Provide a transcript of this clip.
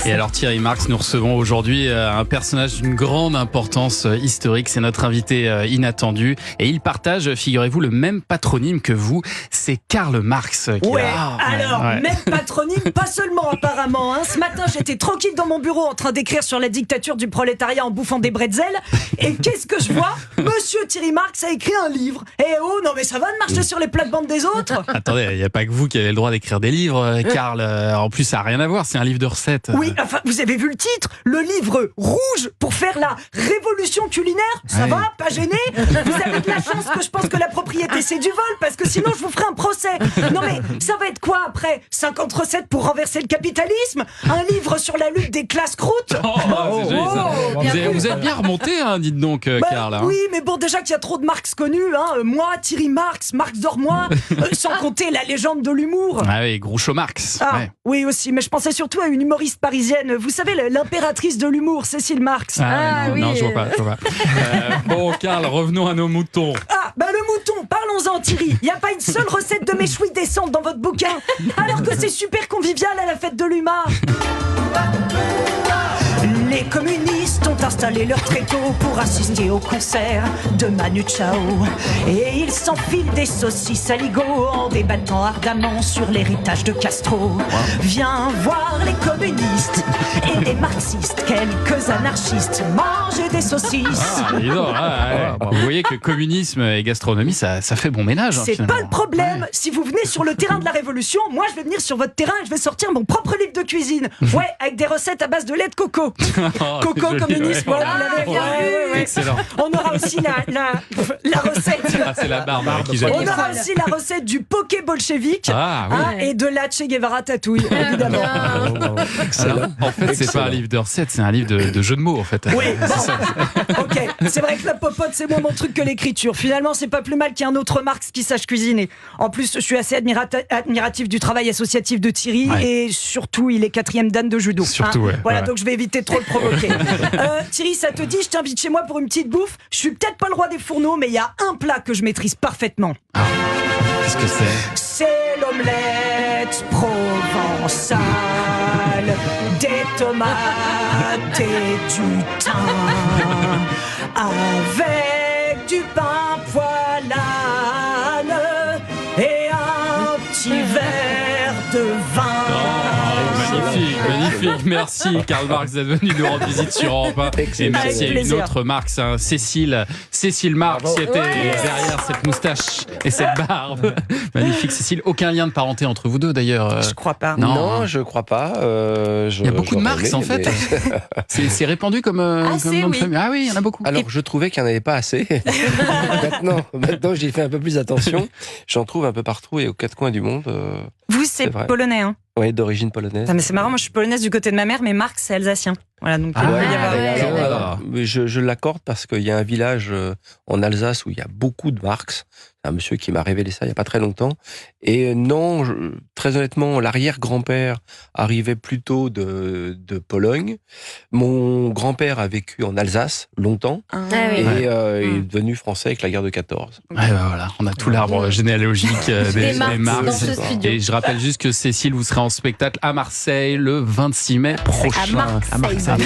Et alors Thierry Marx, nous recevons aujourd'hui un personnage d'une grande importance historique. C'est notre invité inattendu. Et il partage, figurez-vous, le même patronyme que vous. C'est Karl Marx. Même patronyme, pas seulement apparemment. Ce matin, j'étais tranquille dans mon bureau en train d'écrire sur la dictature du prolétariat en bouffant des bretzels. Et qu'est-ce que je vois? Monsieur Thierry Marx a écrit un livre. Et oh, non mais ça va de marcher sur les plates-bandes des autres? Attendez, il n'y a pas que vous qui avez le droit d'écrire des livres, Karl. En plus, ça n'a rien à voir, c'est un livre de recettes. Oui, enfin, vous avez vu le titre? Le livre rouge pour faire la révolution culinaire? Ça va? Pas gêné? Vous avez de la chance que je pense que la propriété c'est du vol, parce que sinon je vous ferai un procès. Non mais, ça va être quoi après? 50 recettes pour renverser le capitalisme? Un livre sur la lutte des classes croûtes? C'est joli, ça. Vous êtes bien remonté, dites donc, Karl. Oui, mais bon, déjà qu'il y a trop de Marx connus, moi, Thierry Marx, Marx Dormois, sans compter la légende de l'humour. Ah oui, Groucho Marx. Oui aussi, mais je pensais surtout à une humoriste parisienne, vous savez, l'impératrice de l'humour, Cécile Marx. Non, je vois pas. Bon, Karl, revenons à nos moutons. Le mouton, parlons-en Thierry. Il n'y a pas une seule recette de méchoui décente dans votre bouquin, alors que c'est super convivial à la fête de l'UMA. Les communistes ont installé leur tréteau pour assister au concert de Manu Chao. Et ils s'enfilent des saucisses à ligo en débattant ardemment sur l'héritage de Castro. Viens voir les communistes et les marxistes, quelques anarchistes, manger des saucisses. Vous voyez que communisme et gastronomie, ça fait bon ménage. C'est pas le problème. Si vous venez sur le terrain de la révolution, moi je vais venir sur votre terrain et je vais sortir mon propre livre de cuisine. Ouais, avec des recettes à base de lait de coco. Coco communiste, voilà, vous l'avez vu. Excellent. On aura aussi la recette. C'est la barbe qui On aura aussi la recette du poké bolchevique et de la Che Guevara tatouille, évidemment. Alors, en fait, c'est pas un livre de recettes, c'est un livre de jeux de mots, en fait. Oui, ok. C'est vrai que la popote, c'est moins mon truc que l'écriture. Finalement, c'est pas plus mal qu'il y ait un autre Marx qui sache cuisiner. En plus, je suis assez admiratif du travail associatif de Thierry et surtout, il est 4e dan de judo. Surtout, Voilà, donc je vais éviter de trop le provoquer. Thierry, ça te dit, je t'invite chez moi pour une petite bouffe? Je suis peut-être pas le roi des fourneaux, mais il y a un plat que je maîtrise parfaitement. Qu'est-ce que c'est? C'est l'omelette provençale, des tomates et du thym, avec du pain poilane et un petit verre de vin. Magnifique, merci Karl Marx d'être venu nous rendre visite sur Europe 1. Et merci à une autre Marx, Cécile Marx, qui était derrière cette moustache et cette barbe. Magnifique Cécile, aucun lien de parenté entre vous deux d'ailleurs. Je crois pas. Non, je crois pas. Il y a beaucoup de Marx en fait. C'est répandu comme nom de famille. Ah oui, il y en a beaucoup. Alors je trouvais qu'il n'y en avait pas assez. Maintenant j'y fais un peu plus attention. J'en trouve un peu partout et aux quatre coins du monde. Vous, c'est polonais, Oui, d'origine polonaise. Mais c'est marrant, moi je suis polonaise du côté de ma mère, mais Marx c'est alsacien. Voilà, donc je l'accorde parce qu'il y a un village en Alsace où il y a beaucoup de Marx. C'est un monsieur qui m'a révélé ça il n'y a pas très longtemps. Et non, très honnêtement, l'arrière-grand-père arrivait plutôt de Pologne. Mon grand-père a vécu en Alsace longtemps et il est devenu français avec la guerre de 14. Voilà, on a tout l'arbre généalogique des Marx. Et je rappelle juste que Cécile, vous serez en spectacle à Marseille le 26 mai prochain. À Marseille.